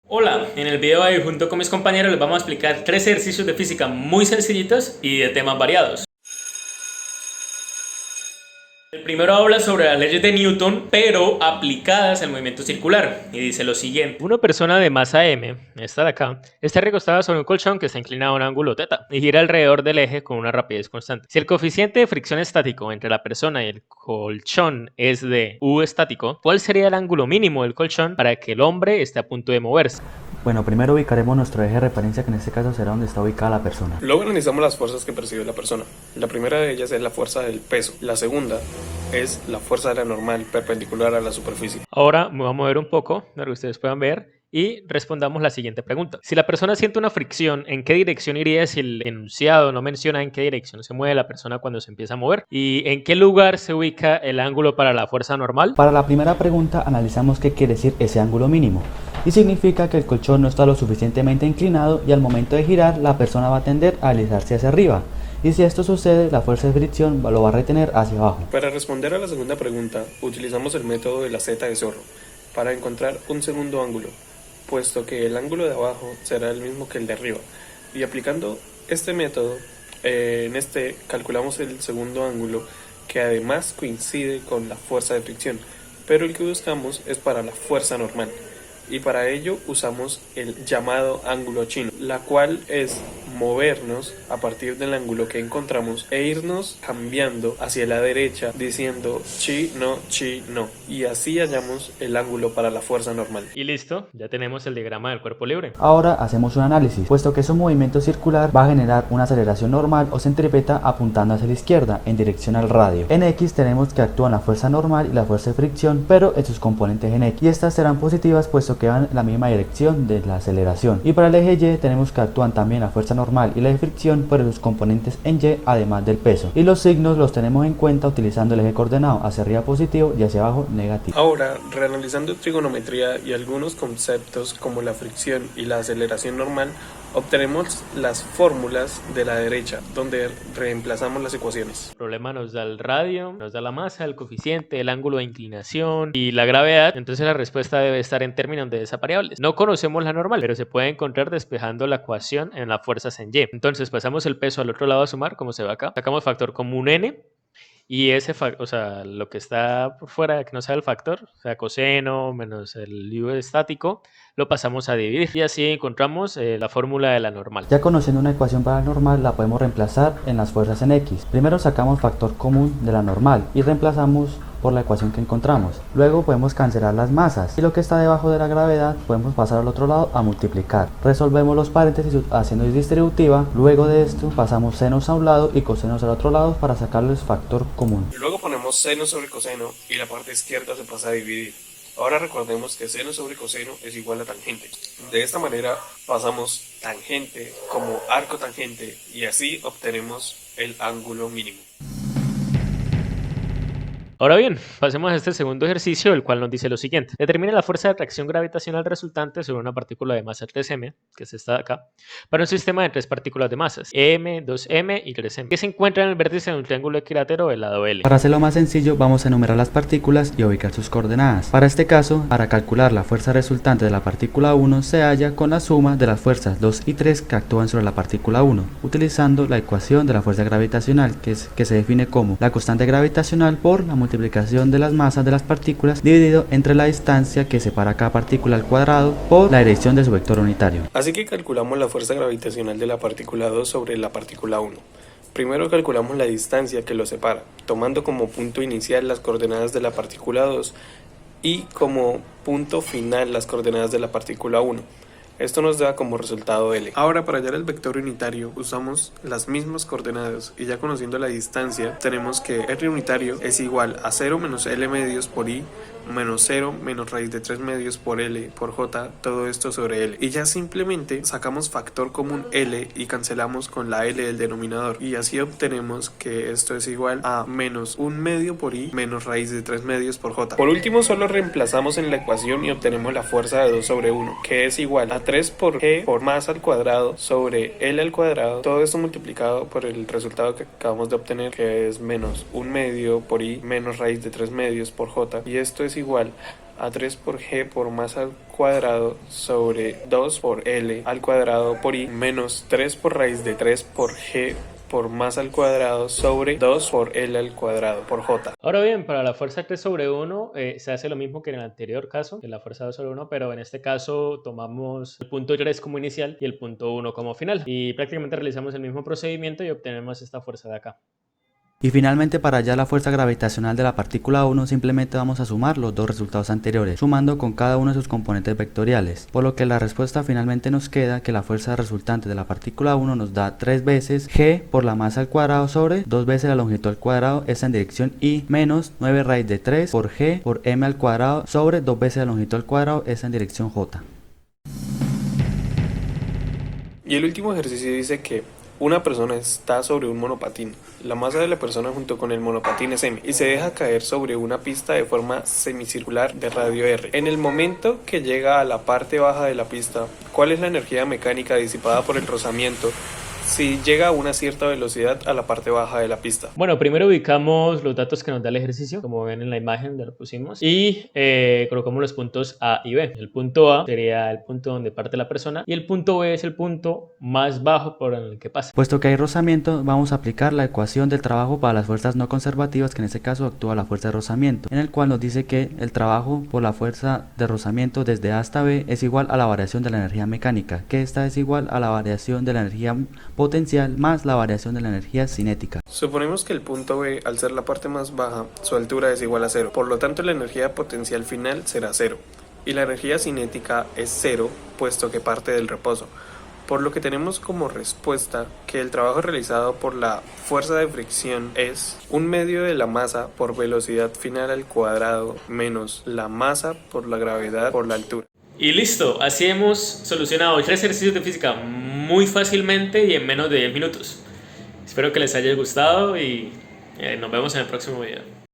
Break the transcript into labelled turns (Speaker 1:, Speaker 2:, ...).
Speaker 1: Hola, en el video de hoy junto con mis compañeros les vamos a explicar tres ejercicios de física muy sencillitos y de temas variados. El primero habla sobre las leyes de Newton, pero aplicadas al movimiento circular, y dice lo siguiente. Una persona de masa m, esta de acá, está recostada sobre un colchón que está inclinado a un ángulo θ y gira alrededor del eje con una rapidez constante. Si el coeficiente de fricción estático entre la persona y el colchón es de U estático, ¿cuál sería el ángulo mínimo del colchón para que el hombre esté a punto de moverse?
Speaker 2: Bueno, primero ubicaremos nuestro eje de referencia, que en este caso será donde está ubicada la persona.
Speaker 3: Luego analizamos las fuerzas que percibe la persona. La primera de ellas es la fuerza del peso. La segunda es la fuerza de la normal perpendicular a la superficie.
Speaker 1: Ahora me voy a mover un poco para que ustedes puedan ver y respondamos la siguiente pregunta. Si la persona siente una fricción, ¿en qué dirección iría si el enunciado no menciona en qué dirección se mueve la persona cuando se empieza a mover? ¿Y en qué lugar se ubica el ángulo para la fuerza normal?
Speaker 2: Para la primera pregunta analizamos qué quiere decir ese ángulo mínimo. Y significa que el colchón no está lo suficientemente inclinado y al momento de girar la persona va a tender a alisarse hacia arriba. Y si esto sucede, la fuerza de fricción lo va a retener hacia abajo.
Speaker 3: Para responder a la segunda pregunta, utilizamos el método de la Z de zorro para encontrar un segundo ángulo, puesto que el ángulo de abajo será el mismo que el de arriba. Y aplicando este método, calculamos el segundo ángulo, que además coincide con la fuerza de fricción, pero el que buscamos es para la fuerza normal. Y para ello usamos el llamado ángulo chino, la cual es movernos a partir del ángulo que encontramos e irnos cambiando hacia la derecha diciendo chi no, y así hallamos el ángulo para la fuerza normal.
Speaker 1: Y listo, ya tenemos el diagrama del cuerpo libre.
Speaker 2: Ahora hacemos un análisis, puesto que su movimiento circular va a generar una aceleración normal o centrípeta apuntando hacia la izquierda en dirección al radio. En X tenemos que actúan la fuerza normal y la fuerza de fricción, pero en sus componentes en X, y estas serán positivas puesto que van en la misma dirección de la aceleración. Y para el eje Y tenemos que actúan también la fuerza normal y la de fricción, pero sus componentes en Y además del peso. Y los signos los tenemos en cuenta utilizando el eje coordenado hacia arriba positivo y hacia abajo negativo.
Speaker 3: Ahora, reanalizando trigonometría y algunos conceptos como la fricción y la aceleración normal, obtenemos las fórmulas de la derecha, donde reemplazamos las ecuaciones.
Speaker 1: El problema nos da el radio, nos da la masa, el coeficiente, el ángulo de inclinación y la gravedad. Entonces la respuesta debe estar en términos de esas variables. No conocemos la normal, pero se puede encontrar despejando la ecuación en las fuerzas en Y. Entonces pasamos el peso al otro lado a sumar, como se ve acá. Sacamos factor común n. Y ese factor, o sea, lo que está por fuera, que no sea el factor, o sea, coseno menos el U estático, lo pasamos a dividir. Y así encontramos la fórmula de la normal.
Speaker 2: Ya conociendo una ecuación para la normal, la podemos reemplazar en las fuerzas en X. Primero sacamos factor común de la normal y reemplazamos por la ecuación que encontramos. Luego podemos cancelar las masas y lo que está debajo de la gravedad podemos pasar al otro lado a multiplicar. Resolvemos los paréntesis haciendo distributiva. Luego de esto pasamos senos a un lado y cosenos al otro lado para sacarles factor común.
Speaker 3: Luego ponemos seno sobre coseno y la parte izquierda se pasa a dividir. Ahora recordemos que seno sobre coseno es igual a tangente. De esta manera pasamos tangente como arco tangente y así obtenemos el ángulo mínimo.
Speaker 1: Ahora bien, pasemos a este segundo ejercicio, el cual nos dice lo siguiente. Determine la fuerza de atracción gravitacional resultante sobre una partícula de masa 3m, que es esta de acá, para un sistema de tres partículas de masas, m, 2m y 3m, que se encuentra en el vértice de un triángulo equilátero del lado L.
Speaker 2: Para hacerlo más sencillo, vamos a enumerar las partículas y ubicar sus coordenadas. Para este caso, para calcular la fuerza resultante de la partícula 1 se halla con la suma de las fuerzas 2 y 3 que actúan sobre la partícula 1, utilizando la ecuación de la fuerza gravitacional, que se define como la constante gravitacional por la multiplicación de las masas de las partículas dividido entre la distancia que separa cada partícula al cuadrado por la dirección de su vector unitario.
Speaker 3: Así que calculamos la fuerza gravitacional de la partícula 2 sobre la partícula 1. Primero calculamos la distancia que los separa, tomando como punto inicial las coordenadas de la partícula 2 y como punto final las coordenadas de la partícula 1. Esto nos da como resultado L. Ahora, para hallar el vector unitario usamos las mismas coordenadas y ya conociendo la distancia tenemos que R unitario es igual a 0 menos L medios por I menos 0 menos raíz de 3 medios por L por J, todo esto sobre L. Y ya simplemente sacamos factor común L y cancelamos con la L del denominador. Y así obtenemos que esto es igual a menos 1 medio por I menos raíz de 3 medios por J. Por último, solo reemplazamos en la ecuación y obtenemos la fuerza de 2 sobre 1, que es igual a 3 por G por masa al cuadrado sobre L al cuadrado. Todo esto multiplicado por el resultado que acabamos de obtener, que es menos 1 medio por I menos raíz de 3 medios por J. Y esto es igual a 3 por G por masa al cuadrado sobre 2 por L al cuadrado por I menos 3 por raíz de 3 por G por masa al cuadrado sobre 2 por L al cuadrado por J.
Speaker 1: Ahora bien, para la fuerza 3 sobre 1 se hace lo mismo que en el anterior caso, de la fuerza 2 sobre 1, pero en este caso tomamos el punto 3 como inicial y el punto 1 como final. Y prácticamente realizamos el mismo procedimiento y obtenemos esta fuerza de acá.
Speaker 2: Y finalmente, para hallar la fuerza gravitacional de la partícula 1, simplemente vamos a sumar los dos resultados anteriores, sumando con cada uno de sus componentes vectoriales, por lo que la respuesta finalmente nos queda que la fuerza resultante de la partícula 1 nos da 3 veces G por la masa al cuadrado sobre 2 veces la longitud al cuadrado, esta en dirección I, menos 9 raíz de 3 por G por M al cuadrado sobre 2 veces la longitud al cuadrado, esta en dirección J.
Speaker 3: Y el último ejercicio dice que una persona está sobre un monopatín. La masa de la persona junto con el monopatín es m y se deja caer sobre una pista de forma semicircular de radio r. En el momento que llega a la parte baja de la pista, ¿cuál es la energía mecánica disipada por el rozamiento si llega a una cierta velocidad a la parte baja de la pista?
Speaker 1: Bueno, primero ubicamos los datos que nos da el ejercicio, como ven en la imagen donde lo pusimos, y colocamos los puntos A y B. El punto A sería el punto donde parte la persona y el punto B es el punto más bajo por el que pasa.
Speaker 2: Puesto que hay rozamiento, vamos a aplicar la ecuación del trabajo para las fuerzas no conservativas, que en este caso actúa la fuerza de rozamiento, en el cual nos dice que el trabajo por la fuerza de rozamiento desde A hasta B es igual a la variación de la energía mecánica, que esta es igual a la variación de la energía potencial más la variación de la energía cinética.
Speaker 3: Suponemos que el punto B, al ser la parte más baja, su altura es igual a 0, por lo tanto la energía potencial final será 0, y la energía cinética es 0, puesto que parte del reposo, por lo que tenemos como respuesta que el trabajo realizado por la fuerza de fricción es 1/2 de la masa por velocidad final al cuadrado menos la masa por la gravedad por la altura.
Speaker 1: Y listo, así hemos solucionado 3 ejercicios de física muy fácilmente y en menos de 10 minutos. Espero que les haya gustado y nos vemos en el próximo video.